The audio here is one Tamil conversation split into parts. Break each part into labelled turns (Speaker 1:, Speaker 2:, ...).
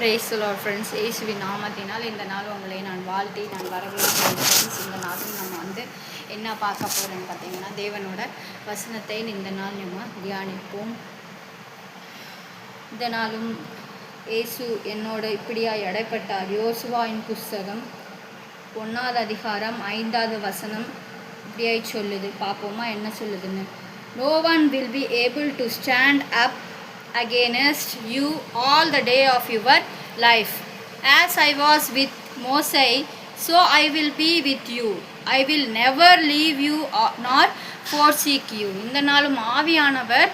Speaker 1: Praise the Lord friends. இயேசுவின் நாமத்தினால் இந்த நாள் உங்களை நான் வாழ்த்தி நான் வரவேற்கிறேன் ஃப்ரெண்ட்ஸ். இந்த நாளும் நம்ம என்ன பார்க்க போகிறோன்னு பார்த்தீங்கன்னா, தேவனோட வசனத்தை இந்த நாள் நம்ம தியானிப்போம். இந்த நாளும் இயேசு என்னோட இப்படியாய் இடைப்பட்டார். யோசுவாவின் புஸ்தகம் 1 அதிகாரம் 5 வசனம் இப்படியாய் சொல்லுது. பார்ப்போமா என்ன சொல்லுதுன்னு. No one will be able to stand up against you all the day of your life. As I was with Moses, so I will be with you. I will never leave you nor forsake you. இந்த நாளும் ஆவியானவர்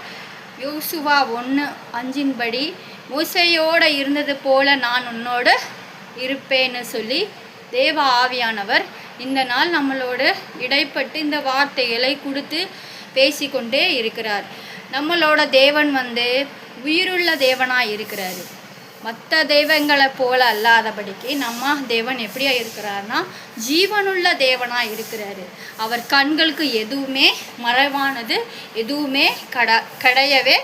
Speaker 1: யோசுவா 1:5 படி மோசேயோடு இருந்தது போல நான் உன்னோடு இருப்பேன்னு சொல்லி தேவ ஆவியானவர் இந்த நாள் நம்மளோடு இடைப்பட்டு இந்த வார்த்தைகளை கொடுத்து பேசிக்கொண்டே இருக்கிறார். நம்மளோட தேவன் உயிருள்ள தேவனாக இருக்கிறாரு. மற்ற தெய்வங்களை போல அல்லாதபடிக்கு நம்ம தேவன் எப்படியா இருக்கிறார்னா ஜீவனுள்ள தேவனாக இருக்கிறாரு. அவர் கண்களுக்கு எதுவுமே மறைவானது எதுவுமே கிடையவே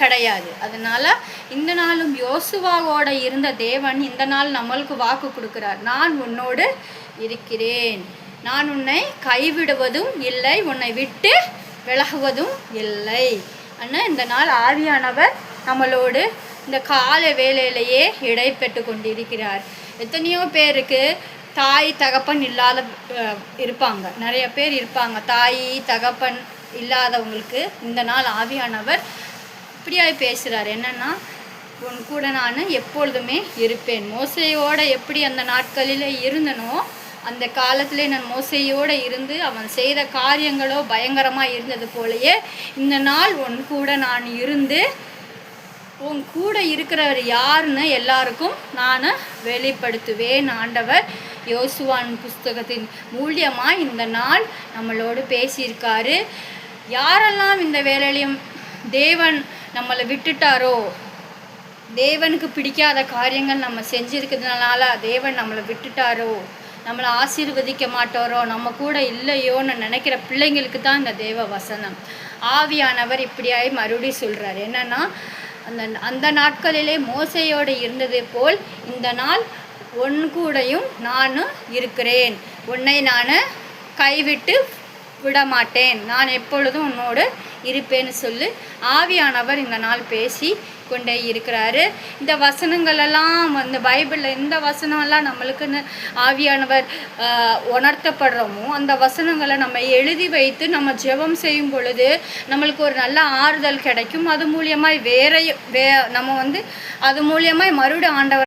Speaker 1: கிடையாது. அதனால் இந்த நாளும் யோசுவாவோட இருந்த தேவன் இந்த நாள் நம்மளுக்கு வாக்கு கொடுக்குறார். நான் உன்னோடு இருக்கிறேன், நான் உன்னை கைவிடுவதும் இல்லை, உன்னை விட்டு விலகுவதும் இல்லை அண்ணா. இந்த நாள் ஆவியானவர் நம்மளோடு இந்த கால வேளையிலேயே இடைப்பட்டு கொண்டிருக்கிறார். எத்தனையோ பேருக்கு தாய் தகப்பன் இல்லாத இருப்பாங்க, நிறைய பேர் இருப்பாங்க. தாய் தகப்பன் இல்லாதவங்களுக்கு இந்த நாள் ஆவியானவர் இப்படியாய் பேசுகிறார். என்னென்னா, உன் கூட நான் எப்பொழுதுமே இருப்பேன். மோசையோடு எப்படி அந்த நாட்களில் இருந்தனோ அந்த காலத்தில் நான் மோசையோடு இருந்து அவன் செய்த காரியங்களோ பயங்கரமாக இருந்தது போலயே இந்த நாள் உன் கூட நான் இருந்து உன் கூட இருக்கிறவர் யாருன்னு எல்லாருக்கும் நான் வெளிப்படுத்துவேன். ஆண்டவர் யோசுவான் புஸ்தகத்தின் மூலியமாக இந்த நாள் நம்மளோடு பேசியிருக்காரு. யாரெல்லாம் இந்த வேலையிலையும் தேவன் நம்மளை விட்டுட்டாரோ, தேவனுக்கு பிடிக்காத காரியங்கள் நம்ம செஞ்சுருக்கிறதுனால தேவன் நம்மளை விட்டுட்டாரோ, நம்மளை ஆசீர்வதிக்க மாட்டாரோ, நம்ம கூட இல்லையோன்னு நினைக்கிற பிள்ளைங்களுக்கு தான் இந்த தேவ வசனம். ஆவியானவர் இப்படியாய் மறுபடியும் சொல்கிறார். என்னென்னா, அந்த நாட்களிலே மோசையோடு இருந்தது போல் இந்த நாள் உன் கூடையும் நான் இருக்கிறேன், உன்னை நான் கைவிட்டு விட மாட்டேன், நான் எப்பொழுதும் உன்னோடு இருப்பேன்னு சொல்லி ஆவியானவர் இந்த நாள் பேசி கொண்டே இருக்கிறாரு. இந்த வசனங்களெல்லாம் பைபிளில் இந்த வசனம்லாம் நம்மளுக்குன்னு ஆவியானவர் உணர்த்தப்படுறோமோ அந்த வசனங்களை நம்ம எழுதி வைத்து நம்ம ஜெபம் செய்யும் பொழுது நம்மளுக்கு ஒரு நல்ல ஆறுதல் கிடைக்கும். அது மூலியமாக நம்ம அது மூலியமாக மறுபடியும் ஆண்டவர்